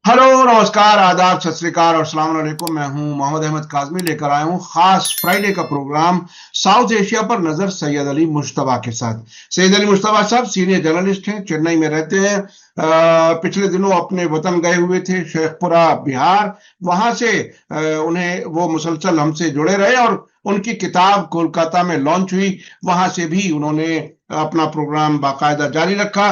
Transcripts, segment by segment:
Hello, नमस्कार, आदाब, सत श्री अकाल और अस्सलाम वालेकुम। मैं हूं मोहम्मद अहमद काज़मी, लेकर आया हूं खास फ्राइडे का प्रोग्राम साउथ एशिया पर नजर सैयद अली मुश्तबा के साथ। सैयद अली मुश्तबा साहब सीनियर जर्नलिस्ट हैं, चेन्नई में रहते हैं। पिछले दिनों अपने वतन गए हुए थे, शेखपुरा, बिहार। वहां से उन्हें वो मुसलसल हमसे जुड़े रहे और उनकी किताब कोलकाता में लॉन्च हुई। वहां से भी उन्होंने अपना प्रोग्राम बाकायदा जारी रखा।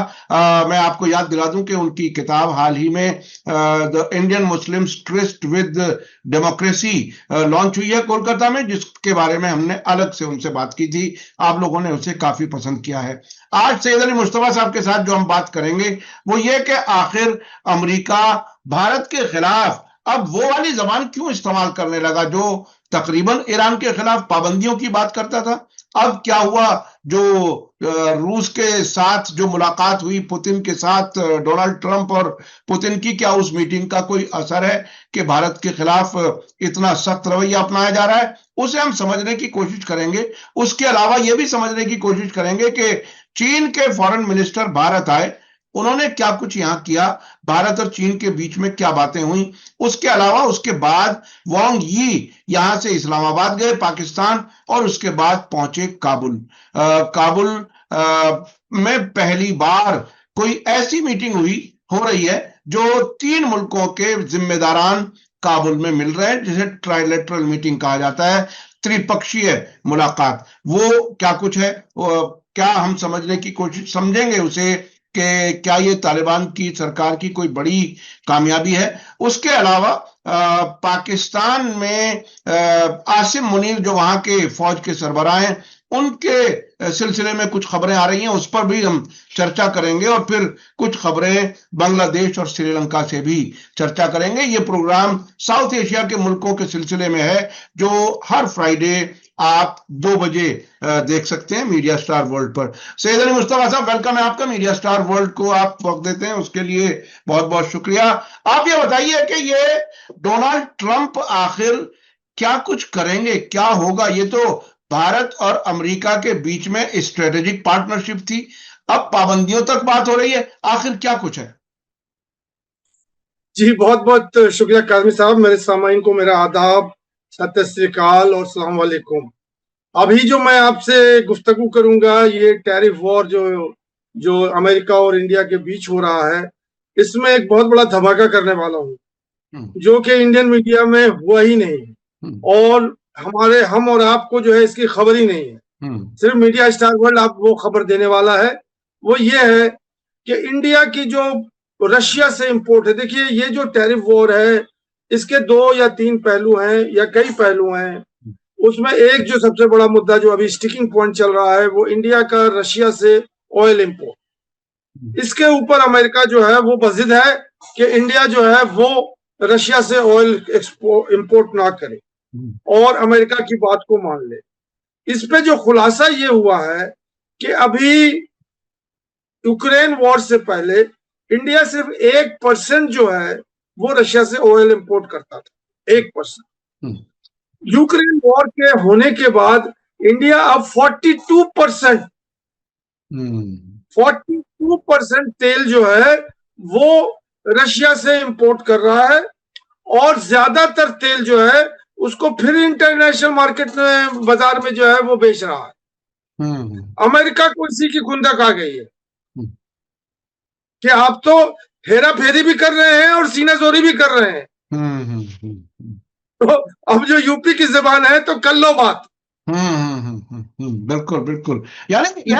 मैं आपको याद दिला दूं कि उनकी किताब हाल ही में the Indian Muslims twist with democracy launch हुई है कोलकाता में, जिसके बारे में हमने अलग से उनसे बात की थी। आप लोगों ने उसे काफी पसंद किया है। आज सैयद अली मुश्तबा साहब के साथ जो हम बात करेंगे वो ये कि आखिर अमेरिका भारत के खिलाफ अब वो वाली जबान क्यों इस्तेमाल करने लगा जो तकरीबन ईरान के खिलाफ पाबंदियों की बात करता था। अब क्या हुआ, जो रूस के साथ जो मुलाकात हुई पुतिन के साथ, डोनाल्ड ट्रंप और पुतिन की, क्या उस मीटिंग का कोई असर है कि भारत के खिलाफ इतना सख्त रवैया अपनाया जा रहा है, उसे हम समझने की कोशिश करेंगे। उसके अलावा यह भी समझने की कोशिश करेंगे कि चीन के फॉरेन मिनिस्टर भारत आए, उन्होंने क्या कुछ यहां किया, भारत और चीन के बीच में क्या बातें हुई। उसके अलावा उसके बाद वांग यी यहां से इस्लामाबाद गए, पाकिस्तान, और उसके बाद पहुंचे काबुल। काबुल में पहली बार कोई ऐसी मीटिंग हुई हो रही है जो तीन मुल्कों के जिम्मेदारान काबुल में मिल रहे हैं, जिसे ट्राइलेटरल मीटिंग कहा जाता है, त्रिपक्षीय मुलाकात। वो क्या कुछ है, क्या हम समझने की कोशिश समझेंगे उसे कि क्या ये तालिबान की सरकार की कोई बड़ी कामयाबी है। उसके अलावा पाकिस्तान में आसिम मुनीर जो वहां के फौज के सरबराह हैं, उनके सिलसिले में कुछ खबरें आ रही हैं, उस पर भी हम चर्चा करेंगे। और फिर कुछ खबरें बांग्लादेश और श्रीलंका से भी चर्चा करेंगे। ये प्रोग्राम साउथ एशिया के मुल्कों के सिलसिले में है, जो हर फ्राइडे आप 2 बजे देख सकते हैं मीडिया स्टार वर्ल्ड पर। सैयद अली मुश्तबा साहब, वेलकम है आपका मीडिया स्टार वर्ल्ड को। आप वक्त देते हैं उसके लिए बहुत बहुत शुक्रिया। आप ये बताइए कि ये डोनाल्ड ट्रंप आखिर क्या कुछ करेंगे, क्या होगा। ये तो भारत और अमेरिका के बीच में स्ट्रेटेजिक पार्टनरशिप थी, अब पाबंदियों तक बात हो रही है, आखिर क्या कुछ है। जी बहुत बहुत शुक्रिया काज़मी साहब। मेरे सामाइन को मेरा आदाब, सत श्री अकाल और सलाम वालेकुम। अभी जो मैं आपसे गुफ्तगू करूंगा, ये टैरिफ वॉर जो अमेरिका और इंडिया के बीच हो रहा है, इसमें एक बहुत बड़ा धमाका करने वाला हूँ जो कि इंडियन मीडिया में हुआ ही नहीं है और हम और आपको जो है इसकी खबर ही नहीं है। सिर्फ मीडिया स्टार वर्ल्ड आप वो खबर देने वाला है। वो ये है कि इंडिया की जो रशिया से इंपोर्ट है, देखिए ये जो टैरिफ वॉर है इसके 2 या 3 पहलू हैं या कई पहलू हैं। उसमें एक जो सबसे बड़ा मुद्दा जो अभी स्टिकिंग पॉइंट चल रहा है वो इंडिया का रशिया से ऑयल इंपोर्ट। इसके ऊपर अमेरिका जो है वो बजिद है कि इंडिया जो है वो रशिया से ऑयल इंपोर्ट ना करे और अमेरिका की बात को मान ले। इस पे जो खुलासा ये हुआ है कि अभी यूक्रेन वॉर से पहले इंडिया सिर्फ 1% जो है वो रशिया से ऑयल इंपोर्ट करता था, 1%। यूक्रेन वॉर के होने के बाद इंडिया अब 42% 42% तेल जो है वो रशिया से इंपोर्ट कर रहा है और ज्यादातर तेल जो है उसको फिर इंटरनेशनल मार्केट में, बाजार में जो है वो बेच रहा है। अमेरिका को इसी की खुंदक आ गई है कि आप तो हेरा फेरी भी कर रहे हैं और सीनाजोरी भी कर रहे हैं। तो अब जो यूपी की जबान है तो कर लो बात। बिल्कुल बिल्कुल। यानी वो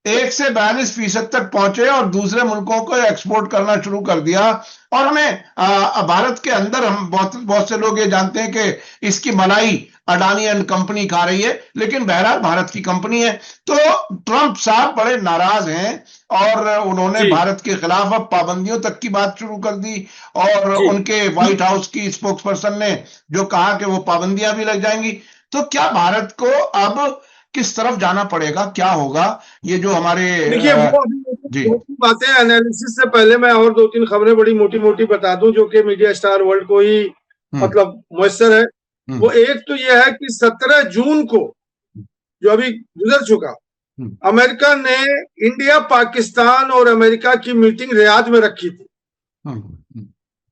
एक से 42% तक पहुंचे और दूसरे मुल्कों को एक्सपोर्ट करना शुरू कर दिया। और हमें भारत के अंदर हम बहुत बहुत से लोग ये जानते हैं कि इसकी मलाई अडानी एंड कंपनी खा रही है, लेकिन बहरहाल भारत की कंपनी है। तो ट्रंप साहब बड़े नाराज हैं और उन्होंने भारत के खिलाफ अब पाबंदियों तक की बात शुरू कर दी। और उनके व्हाइट हाउस की स्पोक्स पर्सन ने जो कहा कि वो पाबंदियां भी लग जाएंगी। तो क्या भारत को अब किस तरफ जाना पड़ेगा, क्या होगा, ये जो हमारे देखिए वो अभी बातें एनालिसिस से पहले मैं और 2-3 खबरें बड़ी मोटी मोटी बता दूं जो कि मीडिया स्टार वर्ल्ड को ही मतलब मुयस्सर है। वो एक तो ये है कि 17 जून को जो अभी गुजर चुका, अमेरिका ने इंडिया, पाकिस्तान और अमेरिका की मीटिंग रियाद में रखी थी। हम्म, हम्म,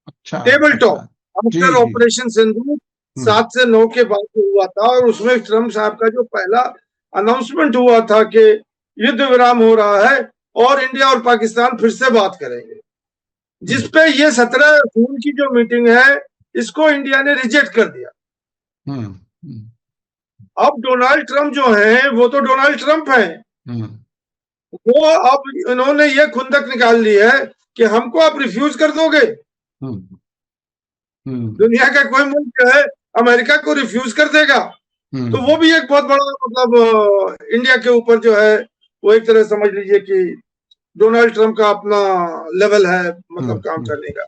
अच्छा टेबल टॉप अच्छा। जी आफ्टर जी। ऑपरेशन सिंदूर हम्म 7 से 9 के बाद हुआ था, और उसमें ट्रम्प साहब का जो पहला अनाउंसमेंट हुआ था कि युद्ध विराम हो रहा है और इंडिया और पाकिस्तान फिर से बात करेंगे, हम्म जिसपे ये 17 जून की जो मीटिंग है इसको इंडिया ने रिजेक्ट कर दिया। हम्म हम्म अब डोनाल्ड ट्रंप जो है वो तो डोनाल्ड ट्रंप है, हम्म वो अब इन्होंने ये खुंदक निकाल ली है कि हमको आप रिफ्यूज कर दोगे। हम्म हम्म दुनिया का कोई मुल्क जो है अमेरिका को रिफ्यूज कर देगा, तो वो हम्म भी एक बहुत बड़ा मतलब इंडिया के ऊपर जो है वो एक तरह समझ लीजिए कि डोनाल्ड ट्रंप का अपना लेवल है मतलब काम हम्म करने का।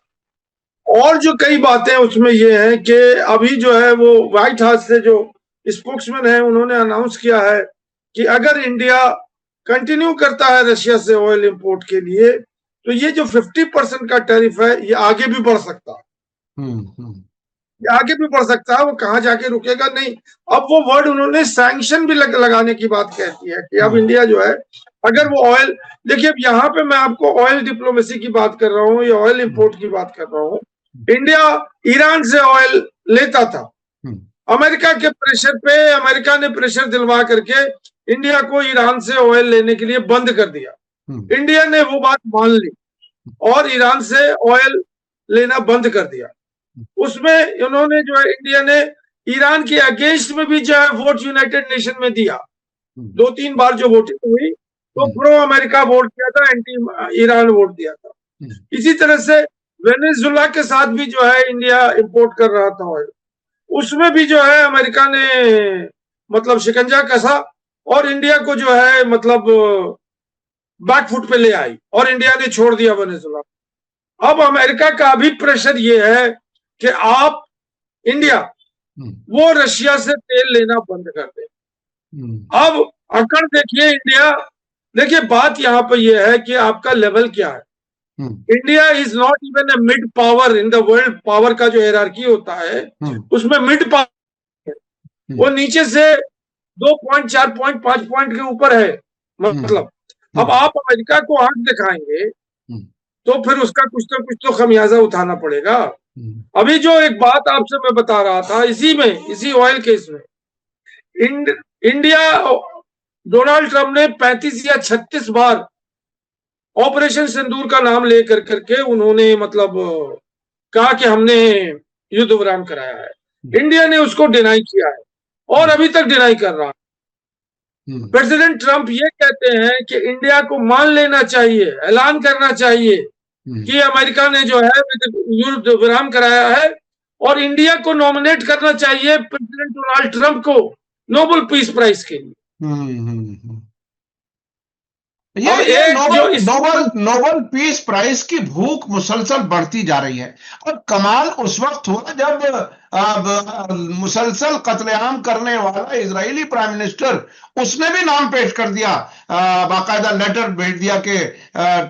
और जो कई बातें उसमें ये है कि अभी जो है वो व्हाइट हाउस से जो स्पोक्समैन है उन्होंने अनाउंस किया है कि अगर इंडिया कंटिन्यू करता है रशिया से ऑयल इंपोर्ट के लिए, तो ये जो 50% का टैरिफ है ये आगे भी बढ़ सकता है, हम्म ये आगे भी बढ़ सकता है, वो कहां जाके रुकेगा नहीं। अब वो वर्ड उन्होंने सैंक्शन भी लगाने की बात कहती है कि अब हम्म इंडिया जो है अगर वो ऑयल, देखिए अब यहाँ पे मैं आपको ऑयल डिप्लोमेसी की बात कर रहा हूँ या ऑयल इंपोर्ट की बात कर रहा हूँ। इंडिया ईरान से ऑयल लेता था, हम्म अमेरिका के प्रेशर पे अमेरिका ने प्रेशर दिलवा करके इंडिया को ईरान से ऑयल लेने के लिए बंद कर दिया। हम्म इंडिया ने वो बात मान ली और ईरान से ऑयल लेना बंद कर दिया। उसमें उन्होंने जो है इंडिया ने ईरान के अगेंस्ट में भी जो है वोट यूनाइटेड नेशन में दिया, 2-3 बार जो वोटिंग हुई तो प्रो अमेरिका वोट किया था, एंटी ईरान वोट दिया था। इसी तरह से वेनेजुला के साथ भी जो है इंडिया इंपोर्ट कर रहा था ऑयल, उसमें भी जो है अमेरिका ने मतलब शिकंजा कसा और इंडिया को जो है मतलब बैकफुट पे ले आई और इंडिया ने छोड़ दिया वेनेजुला। अब अमेरिका का भी प्रेशर ये है कि आप इंडिया वो रशिया से तेल लेना बंद कर दे। अब अकड़ देखिए इंडिया, देखिए बात यहां पर यह है कि आपका लेवल क्या है। India is not even a mid power in the world, power का जो हायरार्की होता है उसमें मिड पावर है, वो नीचे से 2 पॉइंट 4 पॉइंट 5 पॉइंट के ऊपर है मतलब। अब आप अमेरिका को आंख दिखाएंगे तो फिर उसका कुछ ना कुछ तो खमियाजा उठाना पड़ेगा। अभी जो एक बात आपसे मैं बता रहा था इसी में, इसी ऑयल केस में इंडिया, डोनाल्ड ट्रंप ने 35 या 36 बार ऑपरेशन सिंदूर का नाम लेकर करके उन्होंने मतलब कहा कि हमने युद्ध विराम कराया है। इंडिया ने उसको डिनाई किया है और अभी तक डिनाई कर रहा है। प्रेसिडेंट ट्रंप ये कहते हैं कि इंडिया को मान लेना चाहिए, ऐलान करना चाहिए कि अमेरिका ने जो है युद्ध विराम कराया है और इंडिया को नॉमिनेट करना चाहिए प्रेसिडेंट डोनाल्ड ट्रंप को नोबेल पीस प्राइज के लिए। अब ये एक जो Nobel Nobel Nobel peace prize की भूख मुसलसल बढ़ती जा रही है। और कमाल उस वक्त हुआ जब मुसलसल कत्लेआम करने वाला इजरायली प्राइम मिनिस्टर उसने भी नाम पेश कर दिया, बाकायदा लेटर भेज दिया कि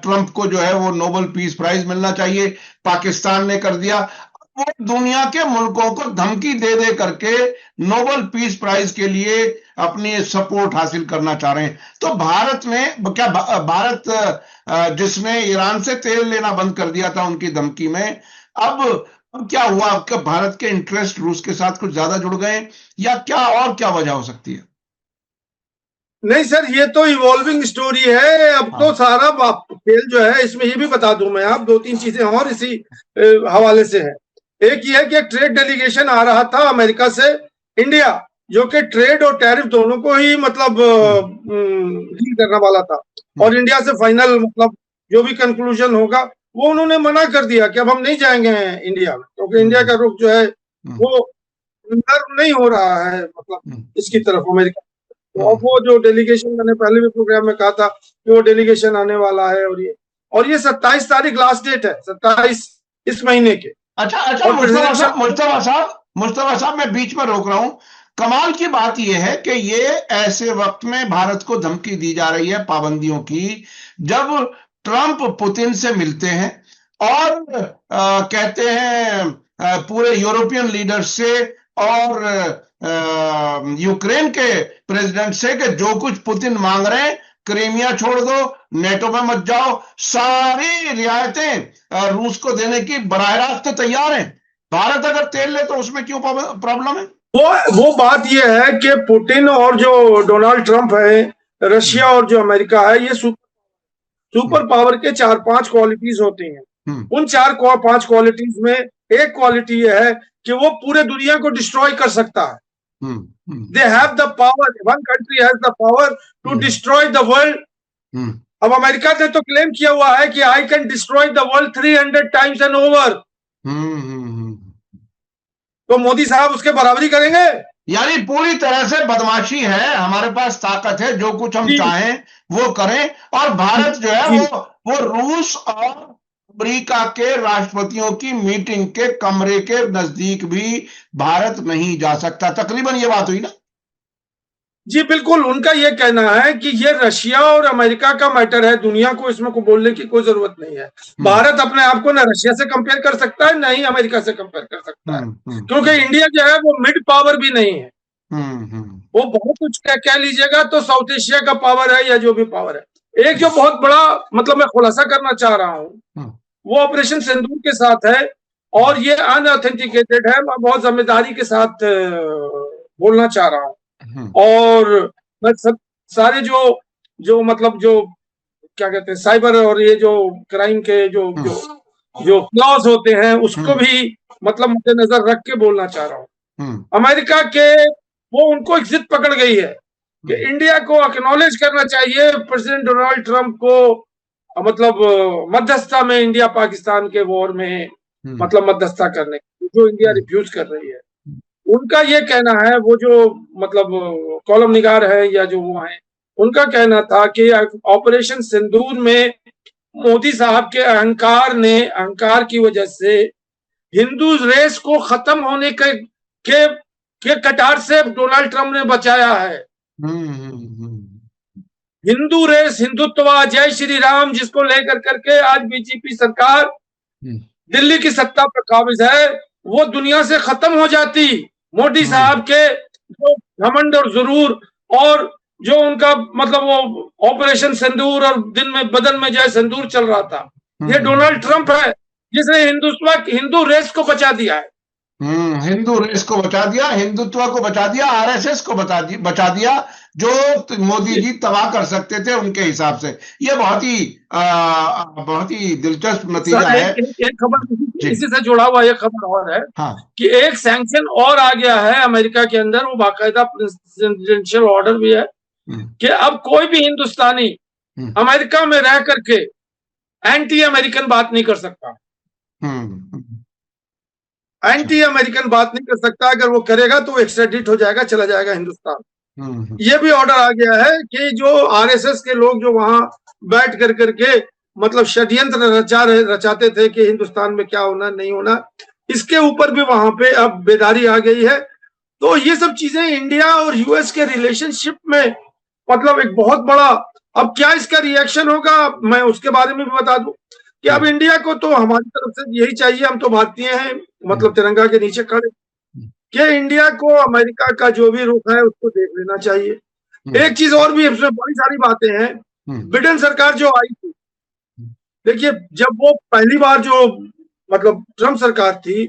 ट्रंप को जो है वो नोबल पीस प्राइज मिलना चाहिए। पाकिस्तान ने कर दिया। वो दुनिया के मुल्कों को धमकी दे दे करके नोबेल पीस प्राइज के लिए अपनी सपोर्ट हासिल करना चाह रहे हैं। तो भारत में क्या भारत जिसने ईरान से तेल लेना बंद कर दिया था उनकी धमकी में, अब क्या हुआ? आपका भारत के इंटरेस्ट रूस के साथ कुछ ज्यादा जुड़ गए या क्या, और क्या वजह हो सकती है? नहीं सर, ये तो इवॉल्विंग स्टोरी है। अब तो सारा खेल जो है इसमें ये भी बता दूं मैं, आप 2-3 चीजें और इसी हवाले से है। एक ये है कि एक ट्रेड डेलीगेशन आ रहा था अमेरिका से इंडिया, जो कि ट्रेड और टैरिफ दोनों को ही मतलब डील करने वाला था और इंडिया से फाइनल मतलब जो भी कंक्लूजन होगा वो उन्होंने मना कर दिया कि अब हम नहीं जाएंगे इंडिया में, क्योंकि इंडिया का रुख जो है वो नर्म नहीं हो रहा है मतलब इसकी तरफ अमेरिका। तो अब वो जो डेलीगेशन, मैंने पहले भी प्रोग्राम में कहा था कि वो डेलीगेशन आने वाला है और ये 27 तारीख लास्ट डेट है, 27 इस महीने के। अच्छा अच्छा, और मुस्तफा साहब मैं बीच में रोक रहा हूं। कमाल की बात यह है कि ये ऐसे वक्त में भारत को धमकी दी जा रही है पाबंदियों की, जब ट्रंप पुतिन से मिलते हैं और कहते हैं पूरे यूरोपियन लीडर से और यूक्रेन के प्रेसिडेंट से कि जो कुछ पुतिन मांग रहे हैं, क्रीमिया छोड़ दो, नेटो में मत जाओ, सारी रियायतें रूस को देने की बराह रास्त तैयार है। भारत अगर तेल ले तो उसमें क्यों प्रॉब्लम है? वो बात ये है कि पुतिन और जो डोनाल्ड ट्रंप है, रशिया और जो अमेरिका है, ये सुपर पावर के 4-5 क्वालिटीज होती हैं। उन 4-5 क्वालिटीज में एक क्वालिटी ये है कि वो पूरे दुनिया को डिस्ट्रॉय कर सकता है। They have the power, one country has the power to destroy the world. अब अमेरिका ने तो क्लेम किया हुआ है कि I can destroy the world 300 times and over. तो मोदी साहब उसके बराबरी करेंगे? यानी पूरी तरह से बदमाशी है, हमारे पास ताकत है, जो कुछ हम चाहें वो करें। और भारत जो है वो रूस और अमेरिका के राष्ट्रपतियों की मीटिंग के कमरे के नजदीक भी भारत नहीं जा सकता। तकरीबन ये बात हुई ना? जी बिल्कुल, उनका ये कहना है कि ये रशिया और अमेरिका का मैटर है, दुनिया को इसमें को बोलने की कोई जरूरत नहीं है। भारत अपने आप को ना रशिया से कंपेयर कर सकता है, ना ही अमेरिका से कंपेयर कर सकता है, क्योंकि इंडिया जो है वो मिड पावर भी नहीं है। वो बहुत कुछ कह लीजिएगा तो साउथ एशिया का पावर है या जो भी पावर है। एक जो बहुत बड़ा मतलब मैं खुलासा करना चाह रहा हूं, वो ऑपरेशन सिंदूर के साथ है, और ये अनऑथेंटिकेटेड है। मैं बहुत जिम्मेदारी के साथ बोलना चाह रहा हूं। और मैं सब सारे जो मतलब जो क्या कहते हैं साइबर और ये जो क्राइम के जो क्लॉज होते हैं, उसको भी मतलब मद्देनजर रख के बोलना चाह रहा हूँ। अमेरिका के वो उनको एक जिद पकड़ गई है कि इंडिया को एक्नॉलेज करना चाहिए प्रेसिडेंट डोनाल्ड ट्रंप को, मतलब मध्यस्थता में इंडिया पाकिस्तान के वॉर में मतलब मध्यस्थता करने जो इंडिया रिफ्यूज कर रही है। उनका ये कहना है, वो जो मतलब कॉलम निगार है या जो वो है, उनका कहना था कि ऑपरेशन सिंदूर में मोदी साहब के अहंकार की वजह से हिंदू रेस को खत्म होने के कटार से डोनाल्ड ट्रंप ने बचाया है। हिंदू रेस, हिंदुत्व, जय श्री राम जिसको लेकर करके आज बीजेपी सरकार दिल्ली की सत्ता पर काबिज है, वो दुनिया से खत्म हो जाती। मोदी साहब के जो घमंड और जरूर और जो उनका मतलब वो ऑपरेशन सिंदूर और दिन में बदन में जय सिंदूर चल रहा था, ये डोनाल्ड ट्रंप है जिसने हिंदू रेस को बचा दिया है। हिंदू रेस को बचा दिया, हिंदुत्व को बचा दिया, आरएसएस को बचा दिया, जो मोदी जी तबाह कर सकते थे उनके हिसाब से। ये बहुत ही दिलचस्प नतीजा है। एक खबर इसी से जुड़ा हुआ एक खबर और है, हाँ, कि एक सैंक्शन और आ गया है अमेरिका के अंदर, वो बाकायदा प्रेसिडेंशियल ऑर्डर भी है कि अब कोई भी हिंदुस्तानी अमेरिका में रह करके एंटी अमेरिकन बात नहीं कर सकता। एंटी अमेरिकन बात नहीं कर सकता। अगर वो करेगा तो एक्स्ट्राडिट हो जाएगा, चला जाएगा हिंदुस्तान। ये भी ऑर्डर आ गया है कि जो आरएसएस के लोग जो वहां बैठ कर करके मतलब षड्यंत्र रचाते थे कि हिंदुस्तान में क्या होना नहीं होना, इसके ऊपर भी वहां पे अब बेदारी आ गई है। तो ये सब चीजें इंडिया और यूएस के रिलेशनशिप में मतलब एक बहुत बड़ा, अब क्या इसका रिएक्शन होगा मैं उसके बारे में भी बता दूं कि अब इंडिया को तो हमारी तरफ से यही चाहिए, हम तो भारतीय हैं, मतलब तिरंगा के नीचे खड़े, कि इंडिया को अमेरिका का जो भी रुख है उसको देख लेना चाहिए। एक चीज और भी, इसमें बड़ी सारी बातें हैं। बिडेन सरकार जो आई थी, देखिए जब वो पहली बार जो मतलब ट्रंप सरकार थी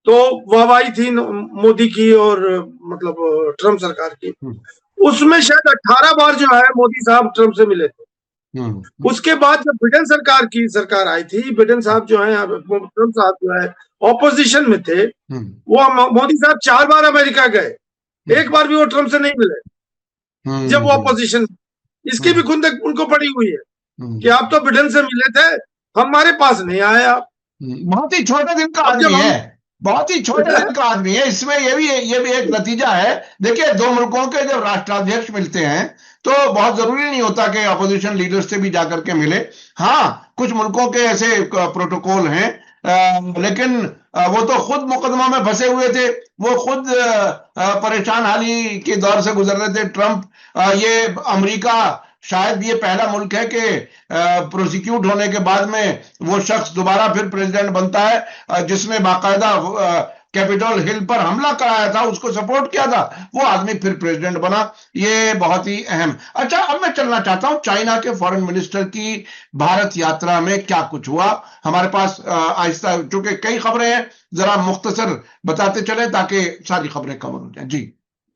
तो वाहवाही थी मोदी की और मतलब ट्रंप सरकार की, उसमें शायद 18 बार जो है मोदी साहब ट्रंप से मिले थे। उसके बाद जब बिडेन सरकार आई थी, बिडेन साहब जो है, ट्रंप साहब जो है ऑपोजिशन में थे, वो मोदी साहब 4 बार अमेरिका गए, एक बार भी वो ट्रंप से नहीं मिले जब वो ऑपोजिशन। इसकी भी खुंदक उनको पड़ी हुई है कि आप तो बिडेन से मिले थे, हमारे पास नहीं आए आप। बहुत ही छोटे दिन का आदमी है, बहुत ही छोटे दिन का आदमी है। इसमें ये भी एक नतीजा है। देखिए, दो मुल्कों के जब राष्ट्राध्यक्ष मिलते हैं तो बहुत जरूरी नहीं होता कि अपोजिशन लीडर से भी जाकर के मिले। हाँ, कुछ मुल्कों के ऐसे प्रोटोकॉल हैं, लेकिन वो तो खुद मुकदमा में फंसे हुए थे, वो खुद परेशान हाली के दौर से गुजर रहे थे। ट्रंप, ये अमेरिका शायद ये पहला मुल्क है कि प्रोसिक्यूट होने के बाद में वो शख्स दोबारा फिर प्रेसिडेंट बनता है जिसने बाकायदा कैपिटल हिल पर हमला कराया था, उसको सपोर्ट किया था, वो आदमी फिर प्रेसिडेंट बना। ये बहुत ही अहम। अच्छा, अब मैं चलना चाहता हूं चाइना के फॉरेन मिनिस्टर की भारत यात्रा में क्या कुछ हुआ। हमारे पास आहिस्ता, चूंकि कई खबरें हैं, जरा मुख्तसर बताते चले ताकि सारी खबरें कवर हो जाए। जी।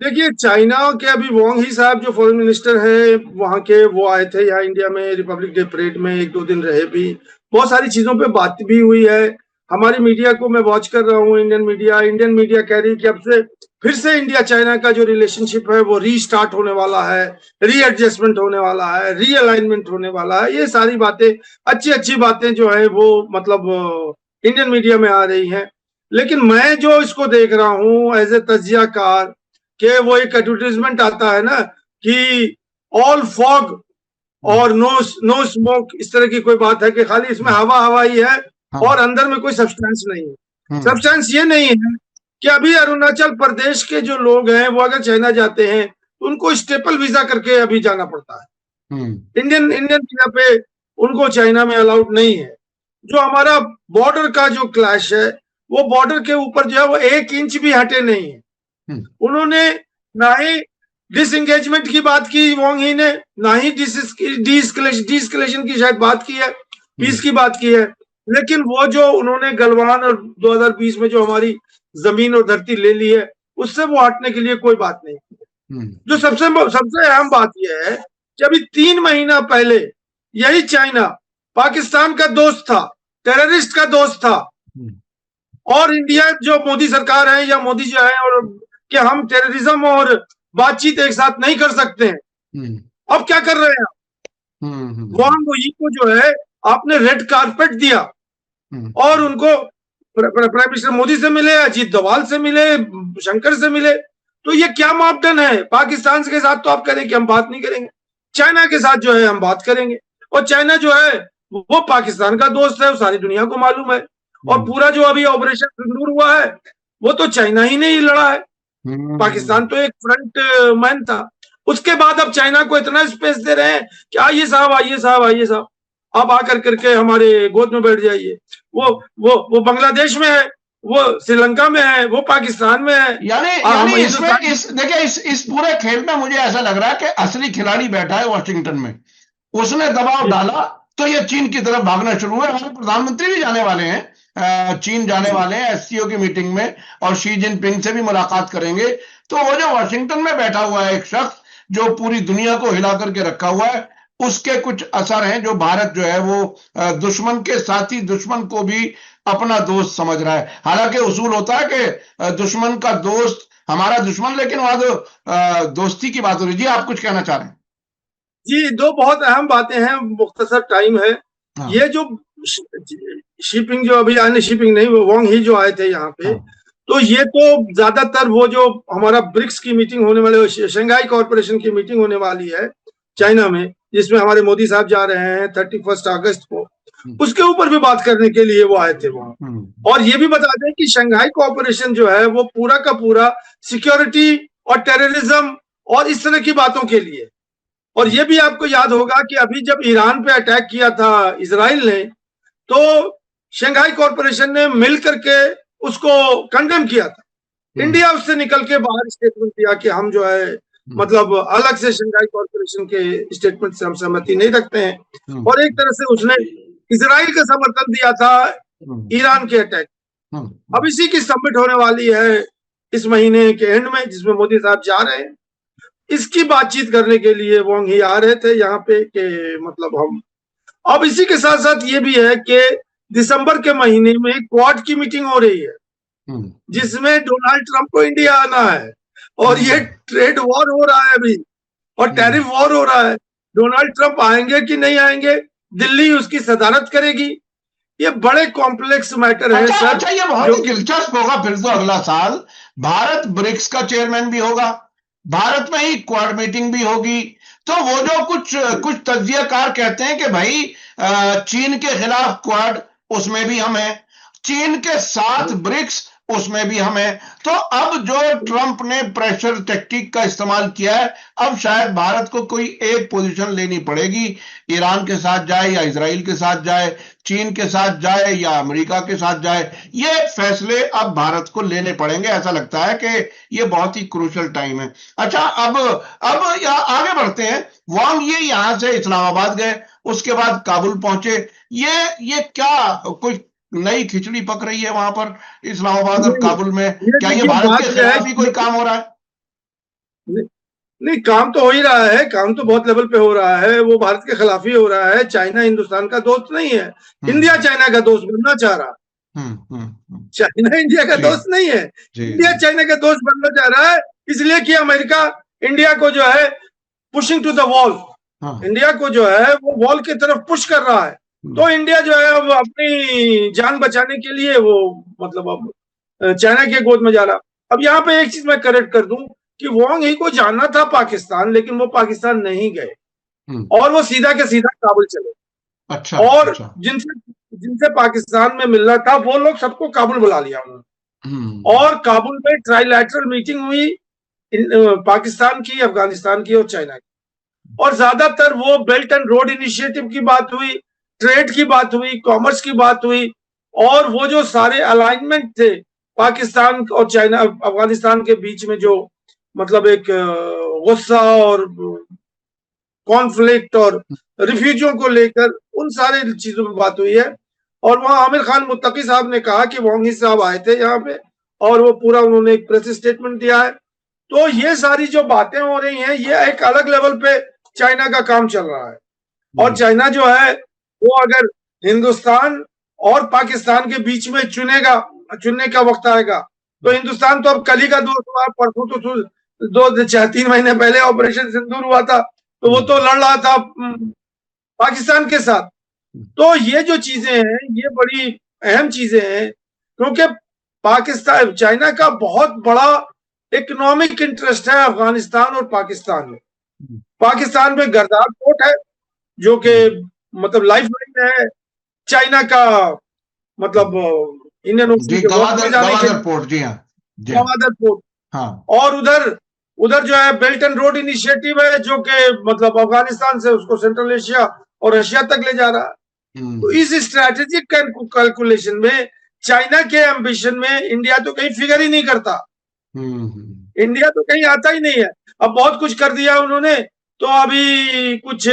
देखिए, चाइना के अभी वांग ही साहब जो फॉरेन मिनिस्टर हैं वहां के, वो आए थे यहाँ इंडिया में रिपब्लिक डे परेड में, 1-2 दिन रहे भी। बहुत सारी चीजों पे बात भी हुई है। हमारी मीडिया को मैं वॉच कर रहा हूँ, इंडियन मीडिया कह रही है कि अब से फिर से इंडिया चाइना का जो रिलेशनशिप है वो रीस्टार्ट होने वाला है, रीएडजस्टमेंट होने वाला है, रीअलाइनमेंट होने वाला है। ये सारी बातें, अच्छी अच्छी बातें जो है वो मतलब इंडियन मीडिया में आ रही हैं। लेकिन मैं जो इसको देख रहा हूँ एज ए तजियाकार, कि वो एक एडवर्टीजमेंट आता है ना कि ऑल फॉग और नो नो स्मोक, इस तरह की कोई बात है कि खाली इसमें हवा हवा ही है और अंदर में कोई सब्सटेंस नहीं है। सब्सटेंस ये नहीं है कि अभी अरुणाचल प्रदेश के जो लोग हैं वो अगर चाइना जाते हैं तो उनको स्टेपल वीजा करके अभी जाना पड़ता है। इंडियन इंडियन वीजा पे उनको चाइना में अलाउड नहीं है। जो हमारा बॉर्डर का जो क्लैश है, वो बॉर्डर के ऊपर जो है वो 1 इंच भी हटे नहीं है। उन्होंने ना ही डिसएंगेजमेंट की बात की वांग ही ने, ना ही डिस्कलेशन की शायद बात की है, पीस की बात की है। लेकिन वो जो उन्होंने गलवान और 2020 में जो हमारी जमीन और धरती ले ली है, उससे वो हटने के लिए कोई बात नहीं। जो सबसे अहम बात यह है कि अभी 3 महीना पहले यही चाइना पाकिस्तान का दोस्त था, टेररिस्ट का दोस्त था, और इंडिया जो मोदी सरकार है या मोदी जो है, और कि हम टेररिज्म और बातचीत एक साथ नहीं कर सकते हैं। अब क्या कर रहे हैं? वांग यी को जो है आपने रेड कारपेट दिया और उनको प्राइम मिनिस्टर मोदी से मिले, अजीत डोभाल से मिले, शंकर से मिले। तो ये क्या मापदंड है? पाकिस्तान के साथ तो आप करें कि हम बात नहीं करेंगे, चाइना के साथ जो है हम बात करेंगे। और चाइना जो है वो पाकिस्तान का दोस्त है, वो सारी दुनिया को मालूम है। और पूरा जो अभी ऑपरेशन सिंदूर हुआ है वो तो चाइना ही ने ही लड़ा है, पाकिस्तान तो एक फ्रंट मैन था। उसके बाद अब चाइना को इतना स्पेस दे रहे हैं कि आइए साहब, आइए साहब, आइए साहब, आप आकर करके हमारे गोद में बैठ जाइए। वो बांग्लादेश में है, वो श्रीलंका में है, वो पाकिस्तान में है। यानी इसमें देखिए इस पूरे खेल में मुझे ऐसा लग रहा है कि असली खिलाड़ी बैठा है वॉशिंगटन में। उसने दबाव डाला तो ये चीन की तरफ भागना शुरू हुआ। हमारे प्रधानमंत्री भी जाने वाले हैं, चीन जाने वाले हैं एससीओ की मीटिंग में, और शी जिनपिंग से भी मुलाकात करेंगे। तो वो जो वॉशिंगटन में बैठा हुआ है एक शख्स जो पूरी दुनिया को हिला करके रखा हुआ है, उसके कुछ असर हैं जो भारत जो है वो दुश्मन के साथी दुश्मन को भी अपना दोस्त समझ रहा है। हालांकि उसूल होता है कि दुश्मन का दोस्त हमारा दुश्मन, लेकिन वहां तो दोस्ती की बात हो रही। जी, आप कुछ कहना चाह रहे हैं? जी, 2 बहुत अहम बातें हैं, मुख्तसर टाइम है। ये जो शिपिंग जो अभी आने, शिपिंग नहीं, वो वांग ही जो आए थे यहाँ पे, तो ये तो ज्यादातर वो जो हमारा ब्रिक्स की मीटिंग होने वाली, शंघाई कॉर्पोरेशन की मीटिंग होने वाली है चाइना में, जिसमें हमारे मोदी साहब जा रहे हैं 31 अगस्त को, उसके ऊपर भी बात करने के लिए वो आए थे वहां। और ये भी बता दें कि शंघाई कॉर्पोरेशन जो है वो पूरा का पूरा सिक्योरिटी और टेररिज्म और इस तरह की बातों के लिए। और ये भी आपको याद होगा कि अभी जब ईरान पे अटैक किया था इजराइल ने, तो शंघाई कॉर्पोरेशन ने मिल करके उसको कंडेम किया था। इंडिया उससे निकल के बाहर स्टेटमेंट दिया कि हम जो है मतलब अलग से शंघाई कॉर्पोरेशन के स्टेटमेंट से हम सहमति नहीं रखते हैं। और एक तरह से उसने इजराइल का समर्थन दिया था ईरान के अटैक। अब इसी की समिट होने वाली है इस महीने के एंड में, जिसमें मोदी साहब जा रहे हैं। इसकी बातचीत करने के लिए वांग ही आ रहे थे यहाँ पे कि मतलब हम। अब इसी के साथ साथ ये भी है कि दिसंबर के महीने में क्वाड की मीटिंग हो रही है, जिसमें डोनाल्ड ट्रंप को इंडिया आना है। और ये ट्रेड वॉर हो रहा है अभी, और टैरिफ वॉर हो रहा है। डोनाल्ड ट्रंप आएंगे कि नहीं आएंगे, दिल्ली उसकी सदारत करेगी। ये बड़े कॉम्प्लेक्स मैटर है सर। अच्छा, ये बहुत ही दिलचस्प होगा। फिर तो अगला साल भारत ब्रिक्स का चेयरमैन भी होगा, भारत में ही क्वाड मीटिंग भी होगी। तो वो जो कुछ तज्जियाकार कहते हैं कि भाई चीन के खिलाफ क्वाड, उसमें भी हम हैं, चीन के साथ ब्रिक्स उसमें भी हमें। तो अब जो ट्रंप ने प्रेशर टेक्टिक का इस्तेमाल किया है, अब शायद भारत को कोई एक पोजीशन लेनी पड़ेगी, ईरान के साथ जाए या इजराइल के साथ जाए, चीन के साथ जाए या अमेरिका के साथ जाए, ये फैसले अब भारत को लेने पड़ेंगे। ऐसा लगता है कि ये बहुत ही क्रूशल टाइम है। अच्छा, अब आगे बढ़ते हैं। वांग ये यहां से इस्लामाबाद गए, उसके बाद काबुल पहुंचे। ये क्या कोई नई खिचड़ी पक रही है वहां पर इस्लामाबाद और नहीं, काबुल में? ये क्या ये देखिए भारत बात के क्या है खिलाफ ही कोई कि काम हो रहा है? नहीं, नहीं, काम तो हो ही रहा है, काम तो बहुत लेवल पे हो रहा है, वो भारत के खिलाफ ही हो रहा है। चाइना हिंदुस्तान का दोस्त नहीं है, इंडिया हम्म चाइना का दोस्त बनना चाह रहा। चाइना इंडिया का जी दोस्त नहीं है, जी इंडिया जी। चाइना का दोस्त बनना चाह रहा है, इसलिए कि अमेरिका इंडिया को जो है पुशिंग टू द वॉल, हाँ। इंडिया को जो है वो वॉल की तरफ पुश कर रहा है। हम्म तो इंडिया जो है वो अपनी जान बचाने के लिए वो मतलब अब चाइना के गोद में जा रहा। अब यहाँ पे एक चीज मैं करेक्ट कर दूं कि वांग ही को जाना था पाकिस्तान, लेकिन वो पाकिस्तान नहीं गए हम्म। और वो सीधा के सीधा काबुल चले। अच्छा और अच्छा। जिनसे जिनसे पाकिस्तान में मिलना था वो लोग सबको काबुल बुला लिया उन्होंने। हम्म और काबुल में ट्राइलैटरल मीटिंग हुई, पाकिस्तान की, अफगानिस्तान की और चाइना की। और ज्यादातर वो बेल्ट एंड रोड इनिशिएटिव की बात हुई, ट्रेड की बात हुई, कॉमर्स की बात हुई। और वो जो सारे अलाइनमेंट थे पाकिस्तान और चाइना अफगानिस्तान के बीच में, जो मतलब एक गुस्सा और कॉन्फ्लिक्ट और रिफ्यूजियों को लेकर, उन सारे चीजों पर बात हुई है। और वहां आमिर खान मुत्तकी साहब ने कहा कि वांगी साहब आए थे यहाँ पे, और वो पूरा उन्होंने एक प्रेस स्टेटमेंट दिया है। तो ये सारी जो बातें हो रही हैं, ये एक अलग लेवल पे चाइना का काम चल रहा है। और हम्म चाइना जो है वो अगर हिंदुस्तान और पाकिस्तान के बीच में चुनने का वक्त आएगा, तो हिंदुस्तान तो अब कल ही का दोस्त हुआ, परसों तो 2-3 महीने पहले ऑपरेशन सिंदूर हुआ था, तो वो हम्म तो लड़ रहा था पाकिस्तान के साथ। तो ये जो चीजें हैं ये बड़ी अहम चीजें हैं, क्योंकि पाकिस्तान चाइना का बहुत बड़ा इकोनॉमिक इंटरेस्ट है अफगानिस्तान और पाकिस्तान में। हम्म पाकिस्तान में गरदार पोर्ट है जो कि हम्म, मतलब लाइफ लाइन है चाइना का, मतलब हम्म। इंडियन ओशन जी, के वक्त में जाने के गवादर लिए, पोर्ट, जी हाँ। जी हाँ। गवादर पोर्ट। हाँ। और उधर उधर जो है बेल्ट एंड रोड इनिशिएटिव है, जो कि मतलब अफगानिस्तान से उसको सेंट्रल एशिया और रशिया तक ले जा रहा है। तो हम्म इस स्ट्रैटेजिक कैलकुलेशन में चाइना के एम्बिशन में इंडिया तो कहीं फिगर ही नहीं करता, इंडिया तो कहीं आता ही नहीं है। अब बहुत कुछ कर दिया उन्होंने, तो अभी कुछ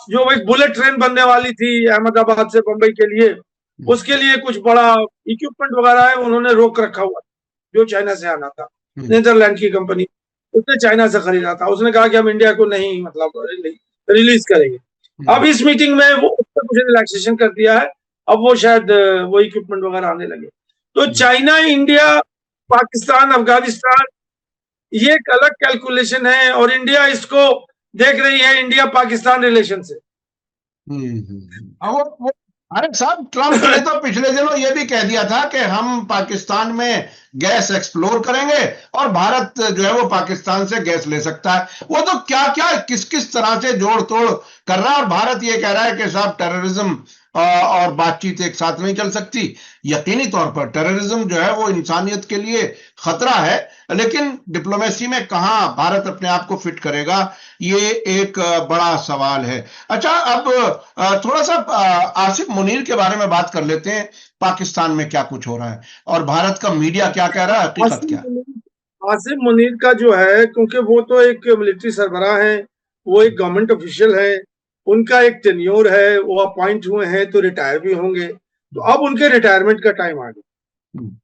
जो एक बुलेट ट्रेन बनने वाली थी अहमदाबाद से बंबई के लिए, उसके लिए कुछ बड़ा इक्विपमेंट वगैरह है उन्होंने रोक रखा हुआ, जो चाइना से आना था। नीदरलैंड की कंपनी, उसने चाइना से खरीदा था, उसने कहा कि हम इंडिया को नहीं मतलब रिलीज करेंगे। अब इस मीटिंग में वो कुछ रिलैक्सेशन कर दिया है, अब वो शायद वो इक्विपमेंट वगैरह आने लगे। तो चाइना, इंडिया, पाकिस्तान, अफगानिस्तान, ये एक अलग कैलकुलेशन है, और इंडिया इसको देख रही है इंडिया पाकिस्तान रिलेशन से। वो अरे साहब, ट्रंप ने तो पिछले दिनों ये भी कह दिया था कि हम पाकिस्तान में गैस एक्सप्लोर करेंगे और भारत जो है वो पाकिस्तान से गैस ले सकता है। वो तो क्या क्या किस किस तरह से जोड़ तोड़ कर रहा है, और भारत ये कह रहा है कि साहब टेररिज्म और बातचीत एक साथ नहीं चल सकती। यकीनी तौर पर टेररिज्म जो है वो इंसानियत के लिए खतरा है, लेकिन डिप्लोमेसी में कहां भारत अपने आप को फिट करेगा, ये एक बड़ा सवाल है। अच्छा, अब थोड़ा सा आसिफ मुनीर के बारे में बात कर लेते हैं। पाकिस्तान में क्या कुछ हो रहा है और भारत का मीडिया क्या कह रहा है, हकीकत क्या? आसिम मुनीर का जो है, क्योंकि वो तो एक मिलिट्री सरबराह है, वो एक गवर्नमेंट ऑफिशियल है, उनका एक टेन्योर है, वो अपॉइंट हुए हैं तो रिटायर भी होंगे, तो अब उनके रिटायरमेंट का टाइम आ गया।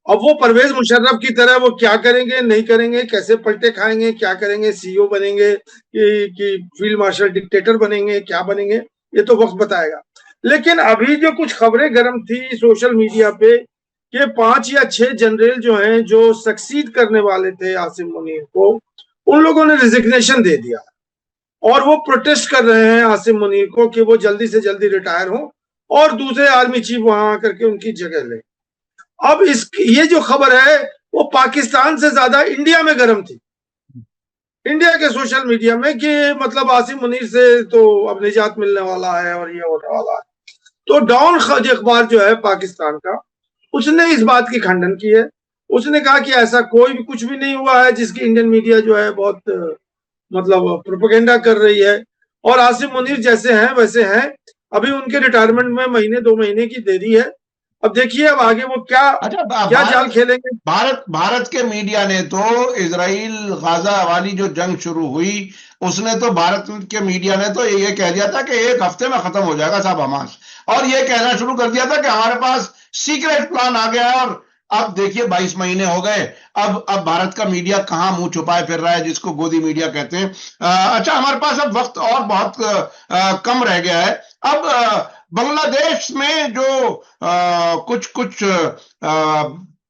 अब वो परवेज मुशर्रफ की तरह वो क्या करेंगे नहीं करेंगे, कैसे पलटे खाएंगे, क्या करेंगे, सीईओ बनेंगे कि फील्ड मार्शल डिक्टेटर बनेंगे, क्या बनेंगे, ये तो वक्त बताएगा। लेकिन अभी जो कुछ खबरें गर्म थी सोशल मीडिया पे कि 5 या 6 जनरल जो हैं, जो सक्सीड करने वाले थे आसिम मुनीर को, उन लोगों ने रिजिग्नेशन दे दिया और वो प्रोटेस्ट कर रहे हैं आसिम मुनीर को कि वो जल्दी से जल्दी रिटायर हो और दूसरे आर्मी चीफ वहां आकर के उनकी जगह ले। अब ये जो खबर है वो पाकिस्तान से ज्यादा इंडिया में गर्म थी, इंडिया के सोशल मीडिया में, कि मतलब आसिम मुनीर से तो अब निजात मिलने वाला है और ये होने वाला है। तो डॉन अखबार जो है पाकिस्तान का, उसने इस बात की खंडन की है। उसने कहा कि ऐसा कोई भी कुछ भी नहीं हुआ है, जिसकी इंडियन मीडिया जो है बहुत मतलब प्रोपेगेंडा कर रही है। और आसिम मुनीर जैसे हैं वैसे हैं, अभी उनके रिटायरमेंट में महीने 2 महीने की देरी है। अब देखिए अब आगे वो क्या अच्छा, क्या जाल खेलेंगे। भारत के मीडिया ने तो इजराइल गाजा वाली जो जंग शुरू हुई, उसने तो भारत के मीडिया ने तो ये कह दिया था कि एक हफ्ते में खत्म हो जाएगा साहब हमास, और ये कहना शुरू कर दिया था कि हमारे पास सीक्रेट प्लान आ गया है। और अब देखिए 22 महीने हो गए, अब भारत का मीडिया कहाँ मुंह छुपाए फिर रहा है, जिसको गोदी मीडिया कहते हैं। अच्छा, हमारे पास अब वक्त और बहुत कम रह गया है। अब बांग्लादेश में जो कुछ कुछ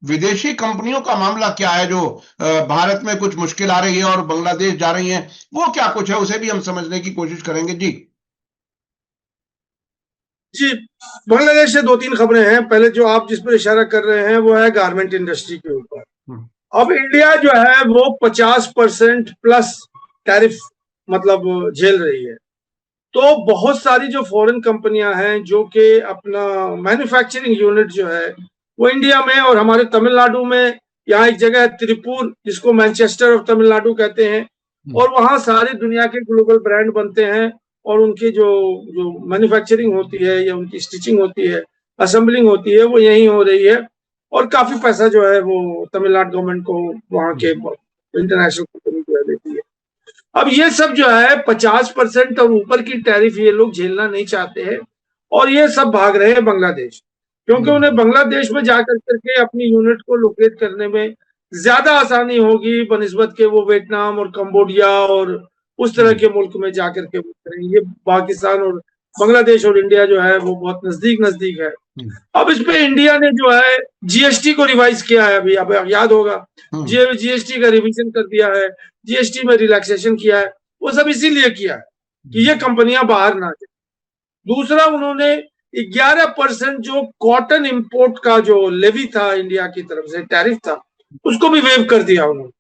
विदेशी कंपनियों का मामला क्या है, जो भारत में कुछ मुश्किल आ रही है और बांग्लादेश जा रही हैं, वो क्या कुछ है, उसे भी हम समझने की कोशिश करेंगे जी। जी, बांग्लादेश से 2-3 खबरें हैं। पहले जो आप जिस पर इशारा कर रहे हैं वो है गारमेंट इंडस्ट्री के ऊपर। अब इंडिया जो है वो 50% प्लस टैरिफ मतलब झेल रही है। तो बहुत सारी जो फॉरेन कंपनियां हैं जो कि अपना मैन्युफैक्चरिंग यूनिट जो है वो इंडिया में और हमारे तमिलनाडु में, यहाँ एक जगह है त्रिपुर जिसको मैनचेस्टर ऑफ तमिलनाडु कहते हैं, और वहां सारी दुनिया के ग्लोबल ब्रांड बनते हैं। और उनकी जो जो मैन्युफैक्चरिंग होती है या उनकी स्टिचिंग होती है, असेंबलिंग होती है, वो यहीं हो रही है। और काफी पैसा जो है वो तमिलनाडु गवर्नमेंट को वहां के इंटरनेशनल कंपनी जो है देती है। अब ये सब जो है 50% और ऊपर की टैरिफ ये लोग झेलना नहीं चाहते हैं, और ये सब भाग रहे हैं बांग्लादेश, क्योंकि उन्हें बांग्लादेश में जाकर करके अपनी यूनिट को लोकेट करने में ज्यादा आसानी होगी बनिस्बत के वो वियतनाम और कंबोडिया और उस तरह के मुल्क में जाकर के वो करेंगे। ये पाकिस्तान और बांग्लादेश और इंडिया जो है वो बहुत नजदीक नजदीक है। अब इस पे इंडिया ने जो है जीएसटी को रिवाइज किया है, अभी अब याद होगा जीएसटी का रिवीजन कर दिया है, जीएसटी में रिलैक्सेशन किया है। वो सब इसीलिए किया है कि ये कंपनियां बाहर ना जाए। दूसरा, उन्होंने 11% जो कॉटन इंपोर्ट का जो लेवी था इंडिया की तरफ से, टैरिफ था, उसको भी वेव कर दिया उन्होंने।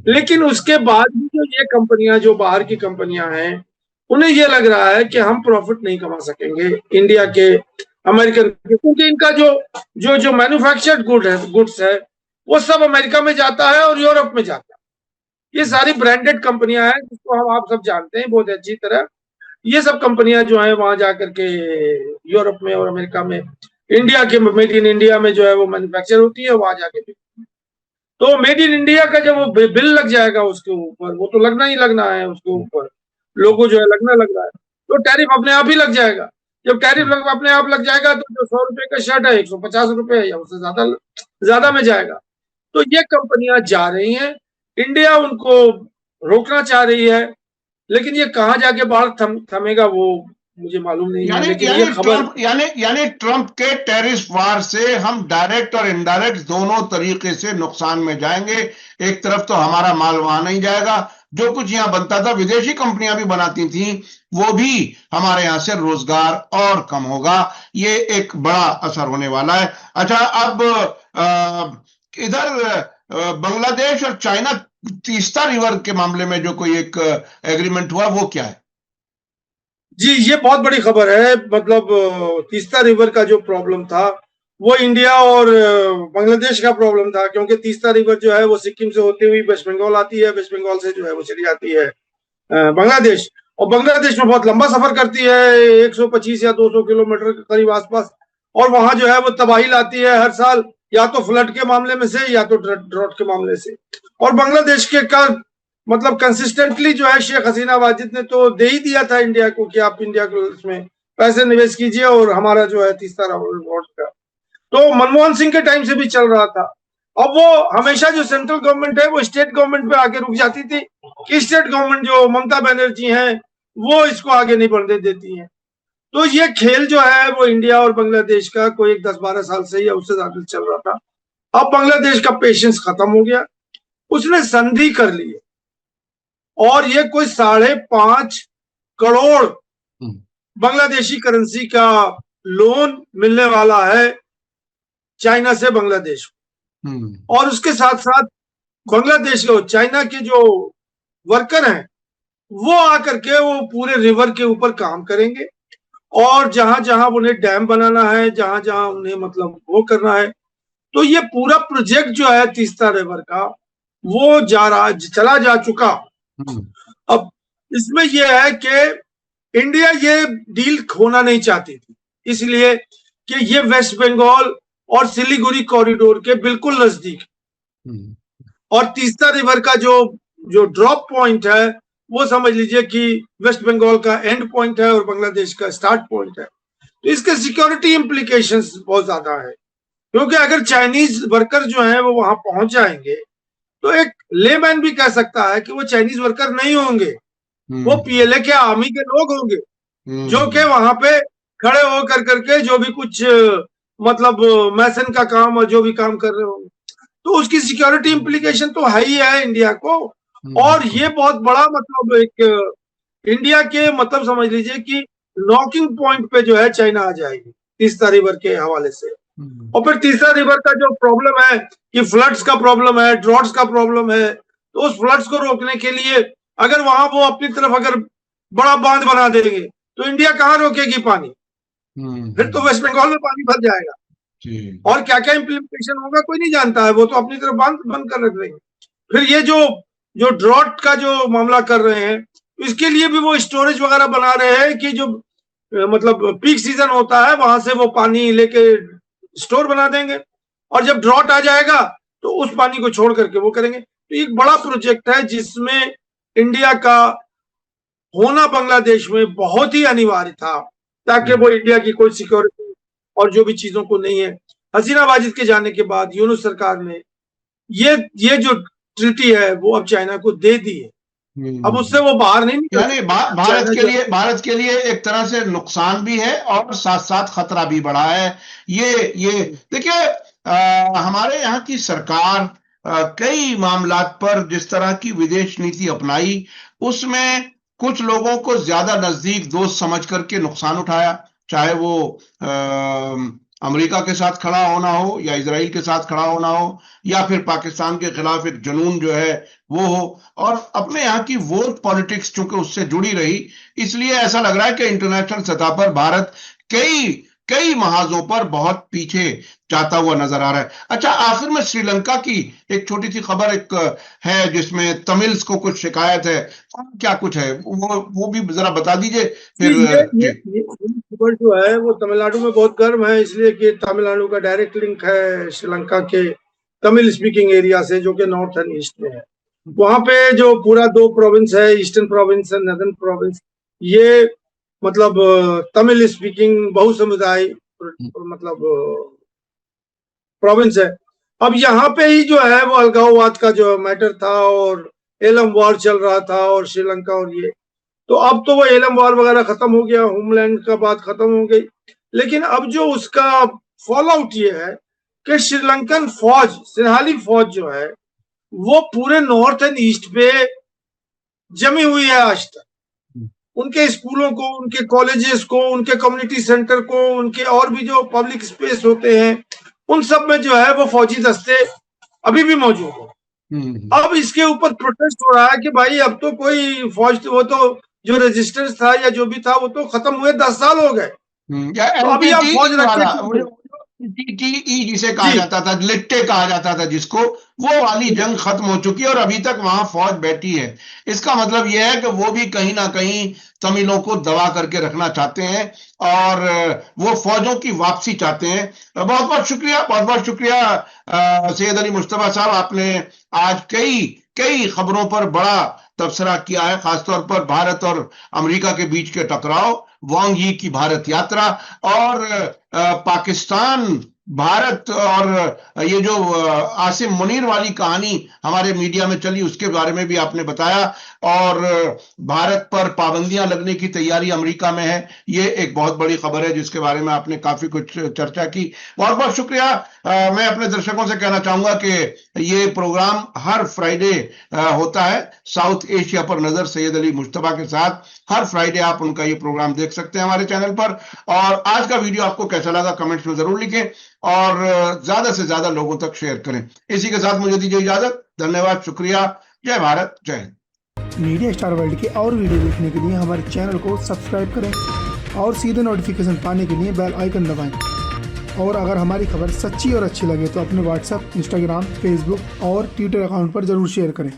लेकिन उसके बाद भी जो ये कंपनियां जो बाहर की कंपनियां हैं, उन्हें ये लग रहा है कि हम प्रॉफिट नहीं कमा सकेंगे इंडिया के, अमेरिकन के, क्योंकि इनका जो जो जो मैन्युफैक्चर्ड गुड्स है वो सब अमेरिका में जाता है और यूरोप में जाता है। ये सारी ब्रांडेड कंपनियां हैं जिसको हम आप सब जानते हैं बहुत अच्छी तरह। ये सब कंपनियां जो है वहां जाकर के यूरोप में और अमेरिका में इंडिया के मेड इन इंडिया में जो है वो मैन्युफैक्चर होती है, वहां जाके भी। तो मेड इन इंडिया का जब वो बिल लग जाएगा उसके ऊपर, वो तो लगना ही लगना है उसके ऊपर, लोगों जो है लगना लग रहा है, तो टैरिफ अपने आप ही लग जाएगा। जब टैरिफ अपने आप लग जाएगा तो जो 100 रुपए का शर्ट है 150 रुपए या उससे ज्यादा में जाएगा। तो ये कंपनियां जा रही हैं, इंडिया उनको रोकना चाह रही है, लेकिन ये कहाँ जाके बाहर थमेगा वो मुझे मालूम नहीं है। लेकिन ये खबर यानी ट्रंप के टेरिफ वार से हम डायरेक्ट और इनडायरेक्ट दोनों तरीके से नुकसान में जाएंगे। एक तरफ तो हमारा माल वहां नहीं जाएगा, जो कुछ यहां बनता था विदेशी कंपनियां भी बनाती थी, वो भी हमारे यहां से रोजगार और कम होगा। ये एक बड़ा असर होने वाला है। अच्छा, अब इधर बांग्लादेश और चाइना तीस्ता रिवर के मामले में जो कोई एक एग्रीमेंट हुआ, वो क्या है जी? ये बहुत बड़ी खबर है। मतलब तीस्ता रिवर का जो प्रॉब्लम था वो इंडिया और बांग्लादेश का प्रॉब्लम था, क्योंकि तीस्ता रिवर जो है वो सिक्किम से होती हुई वेस्ट बंगाल आती है, वेस्ट बंगाल से जो है वो चली जाती है बांग्लादेश, और बांग्लादेश में बहुत लंबा सफर करती है, 125 या 200 किलोमीटर के करीब आसपास। और वहां जो है वो तबाही लाती है हर साल, या तो फ्लड के मामले में से या तो ड्रॉट के मामले से। और बांग्लादेश के का मतलब कंसिस्टेंटली जो है शेख हसीना वाजिद ने तो दे ही दिया था इंडिया को कि आप इंडिया को इसमें पैसे निवेश कीजिए और हमारा जो है तीसरा रिवॉर्ड का, तो मनमोहन सिंह के टाइम से भी चल रहा था। अब वो हमेशा जो सेंट्रल गवर्नमेंट है वो स्टेट गवर्नमेंट पे आके रुक जाती थी कि स्टेट गवर्नमेंट जो ममता बनर्जी हैं वो इसको आगे नहीं बढ़ने देती हैं। तो ये खेल जो है वो इंडिया और बांग्लादेश का कोई 10-12 साल से या उससे ज्यादा चल रहा था। अब बांग्लादेश का पेशेंस खत्म हो गया, उसने संधि कर ली है, और ये कोई 5.5 करोड़ बांग्लादेशी करेंसी का लोन मिलने वाला है चाइना से बांग्लादेश को। और उसके साथ साथ बांग्लादेश को चाइना के जो वर्कर हैं वो आकर के वो पूरे रिवर के ऊपर काम करेंगे, और जहां जहां उन्हें डैम बनाना है, जहां जहां उन्हें मतलब वो करना है, तो ये पूरा प्रोजेक्ट जो है तीस्ता रिवर का वो चला जा चुका। अब इसमें यह है कि इंडिया ये डील खोना नहीं चाहती थी, इसलिए कि ये वेस्ट बंगाल और सिलीगुड़ी कॉरिडोर के बिल्कुल नजदीक, और तीस्ता रिवर का जो ड्रॉप पॉइंट है वो समझ लीजिए कि वेस्ट बंगाल का एंड पॉइंट है और बांग्लादेश का स्टार्ट पॉइंट है। तो इसके सिक्योरिटी इंप्लीकेशंस बहुत ज्यादा है, क्योंकि अगर चाइनीज वर्कर जो है वो वहां पहुंच जाएंगे तो एक लेमैन भी कह सकता है कि वो चाइनीज वर्कर नहीं होंगे, वो पीएलए के आर्मी के लोग होंगे जो कि वहां पे खड़े होकर करके जो भी कुछ मतलब मैसन का काम और जो भी काम कर रहे होंगे, तो उसकी सिक्योरिटी इंप्लीकेशन तो है ही है इंडिया को। और ये बहुत बड़ा मतलब एक इंडिया के मतलब समझ लीजिए कि नॉकिंग पॉइंट पे जो है चाइना आ जाएगी तीस्ता रिवर के हवाले से। और फिर तीस्ता रिवर का जो प्रॉब्लम है कि फ्लड्स का प्रॉब्लम है, ड्रॉट्स का प्रॉब्लम है, तो उस फ्लड्स को रोकने के लिए अगर वहां वो अपनी तरफ अगर बड़ा बांध बना देंगे तो इंडिया कहाँ रोकेगी पानी, फिर तो वेस्ट बंगाल में पानी भर जाएगा और क्या क्या इम्प्लीमेंटेशन होगा कोई नहीं जानता है, वो तो अपनी तरफ बांध बंद कर रख देंगे। फिर ये जो ड्रॉट का जो मामला कर रहे हैं इसके लिए भी वो स्टोरेज वगैरह बना रहे हैं कि जो मतलब पीक सीजन होता है वहां से वो पानी लेके स्टोर बना देंगे और जब ड्रॉट आ जाएगा तो उस पानी को छोड़ करके वो करेंगे। तो एक बड़ा प्रोजेक्ट है जिसमें इंडिया का होना बांग्लादेश में बहुत ही अनिवार्य था ताकि वो इंडिया की कोई सिक्योरिटी और जो भी चीजों को नहीं है। हसीना वाजिद के जाने के बाद यूनुस सरकार ने ये जो ट्रीटी है वो अब चाइना को दे दी है, अब उससे वो बाहर नहीं निकल। यानी भारत के लिए एक तरह से नुकसान भी है और साथ साथ खतरा भी बढ़ा है। ये देखिए हमारे यहाँ की सरकार कई मामलात पर जिस तरह की विदेश नीति अपनाई उसमें कुछ लोगों को ज्यादा नजदीक दोस्त समझ करके नुकसान उठाया, चाहे वो अमेरिका के साथ खड़ा होना हो या इजराइल के साथ खड़ा होना हो या फिर पाकिस्तान के खिलाफ एक जुनून जो है वो हो, और अपने यहाँ की वोट पॉलिटिक्स चूंकि उससे जुड़ी रही इसलिए ऐसा लग रहा है कि इंटरनेशनल सतह पर भारत कई महाजों पर बहुत पीछे जाता हुआ नजर आ रहा है। अच्छा, आखिर में श्रीलंका की एक छोटी सी खबर एक है जिसमें तमिल्स को कुछ शिकायत है, क्या कुछ है वो भी जरा बता दीजिए फिर। ये खबर जो है वो तमिलनाडु में बहुत गर्म है, इसलिए कि तमिलनाडु का डायरेक्ट लिंक है श्रीलंका के तमिल स्पीकिंग एरिया से जो कि नॉर्थ एंड ईस्ट में है। वहां पे जो पूरा 2 प्रोविंस है, ईस्टर्न प्रोविंस और नॉर्दर्न प्रोविंस, ये मतलब तमिल स्पीकिंग बहुसमुदाय मतलब प्रोविंस है। अब यहाँ पे ही जो है वो अलगाववाद का जो मैटर था और एलम वॉर चल रहा था और श्रीलंका और ये, तो अब तो वो एलम वॉर वगैरह खत्म हो गया, होमलैंड का बात खत्म हो गई, लेकिन अब जो उसका फॉल आउट ये है कि श्रीलंकन फौज, सिंहाली फौज जो है वो पूरे नॉर्थ एंड ईस्ट पे जमी हुई है आज तक। उनके स्कूलों को, उनके कॉलेजेस को, उनके कम्युनिटी सेंटर को, उनके और भी जो पब्लिक स्पेस होते हैं उन सब में जो है वो फौजी दस्ते अभी भी मौजूद है। अब इसके ऊपर प्रोटेस्ट हो रहा है कि भाई अब तो कोई फौज, वो तो जो रेजिस्टेंस था या जो भी था वो तो खत्म हुए 10 साल हो गए, तो अभी आप फौज रखे टीटीई जिसे कहा जाता था, लिट्टे कहा जाता था जिसको, वो वाली जंग खत्म हो चुकी है और अभी तक वहां फौज बैठी है। इसका मतलब यह है कि वो भी कहीं ना कहीं तमिलों को दबा करके रखना चाहते हैं और वो फौजों की वापसी चाहते हैं। बहुत बहुत शुक्रिया सैयद अली मुश्तबा साहब, आपने आज कई खबरों पर बड़ा तबसरा किया है, खासतौर पर भारत और अमेरिका के बीच के टकराव, वांग यी की भारत यात्रा और पाकिस्तान भारत और ये जो आसिम मुनीर वाली कहानी हमारे मीडिया में चली उसके बारे में भी आपने बताया, और भारत पर पाबंदियां लगने की तैयारी अमेरिका में है, ये एक बहुत बड़ी खबर है जिसके बारे में आपने काफी कुछ चर्चा की। बहुत बहुत शुक्रिया। मैं अपने दर्शकों से कहना चाहूंगा कि ये प्रोग्राम हर फ्राइडे होता है, साउथ एशिया पर नजर सैयद अली मुश्तबा के साथ। हर फ्राइडे आप उनका ये प्रोग्राम देख सकते हैं हमारे चैनल पर। और आज का वीडियो आपको कैसा लगा कमेंट्स में जरूर लिखें और ज्यादा से ज्यादा लोगों तक शेयर करें। इसी के साथ मुझे दीजिए इजाजत। धन्यवाद, शुक्रिया, जय भारत, जय हिंद। मीडिया स्टार वर्ल्ड के और वीडियो देखने के लिए हमारे चैनल को सब्सक्राइब करें और सीधे नोटिफिकेशन पाने के लिए बेल आइकन दबाएं। और अगर हमारी खबर सच्ची और अच्छी लगे तो अपने व्हाट्सएप, इंस्टाग्राम, फेसबुक और ट्विटर अकाउंट पर जरूर शेयर करें।